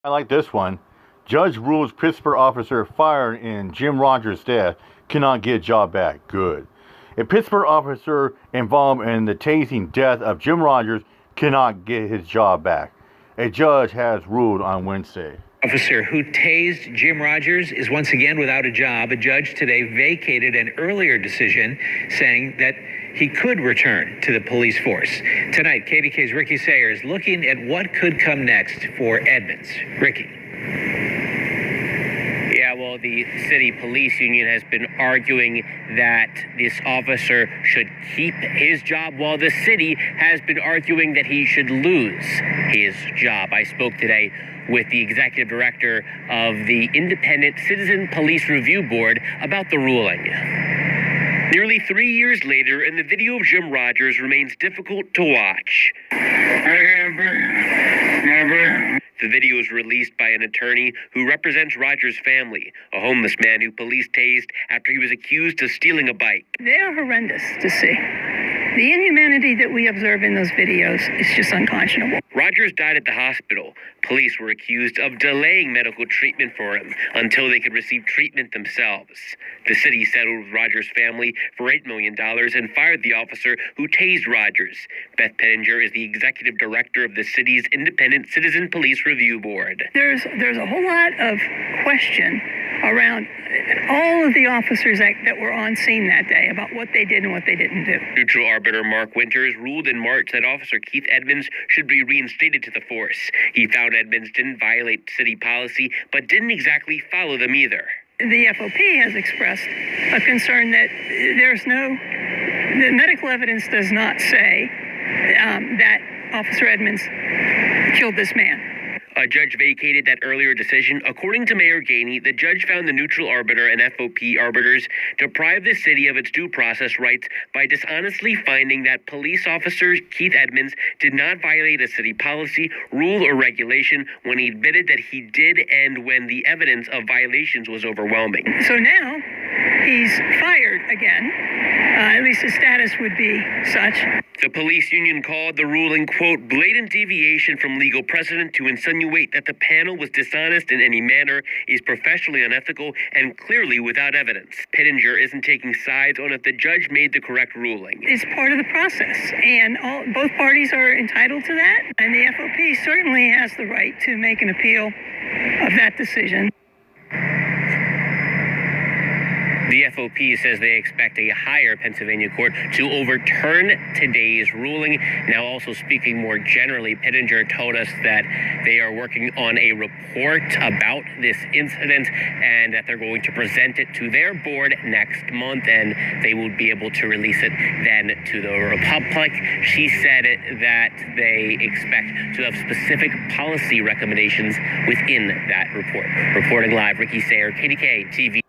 I like this one. Judge rules Pittsburgh officer fired in Jim Rogers' death cannot get job back. Good. A Pittsburgh officer involved in the tasing death of Jim Rogers cannot get his job back. A judge has ruled on Wednesday. Officer who tased Jim Rogers is once again without a job. A judge today vacated an earlier decision saying that he could return to the police force. Tonight, KDK's Ricky Sayer is looking at what could come next for Edmonds. Ricky. Yeah, well, the city police union has been arguing that this officer should keep his job, while the city has been arguing that he should lose his job. I spoke today with the executive director of the Independent Citizen Police Review Board about the ruling. Nearly 3 years later, and the video of Jim Rogers remains difficult to watch. The video was released by an attorney who represents Rogers' family, a homeless man who police tased after he was accused of stealing a bike. They are horrendous to see. The inhumanity that we observe in those videos is just unconscionable. Rogers died at the hospital. Police were accused of delaying medical treatment for him until they could receive treatment themselves. The city settled with Rogers' family for $8 million and fired the officer who tased Rogers. Beth Pittenger is the executive director of the city's Independent Citizen Police Review Board. There's a whole lot of question around all of the officers that were on scene that day about what they did and what they didn't do. Neutral arbiter Mark Winters ruled in March that Officer Keith Edmonds should be reinstated to the force. He found Edmonds didn't violate city policy, but didn't exactly follow them either. The FOP has expressed a concern that the medical evidence does not say that Officer Edmonds killed this man. A judge vacated that earlier decision. According to Mayor Gainey, the judge found the neutral arbiter and FOP arbiters deprived the city of its due process rights by dishonestly finding that police officer Keith Edmonds did not violate a city policy, rule, or regulation when he admitted that he did and when the evidence of violations was overwhelming. So now he's fired again. At least his status would be such. The police union called the ruling, quote, blatant deviation from legal precedent to insinuate that the panel was dishonest in any manner, is professionally unethical, and clearly without evidence. Pittenger isn't taking sides on if the judge made the correct ruling. It's part of the process, and both parties are entitled to that, and the FOP certainly has the right to make an appeal of that decision. The FOP says they expect a higher Pennsylvania court to overturn today's ruling. Now, also speaking more generally, Pittenger told us that they are working on a report about this incident and that they're going to present it to their board next month, and they will be able to release it then to the public. She said that they expect to have specific policy recommendations within that report. Reporting live, Ricky Sayer, KDK TV.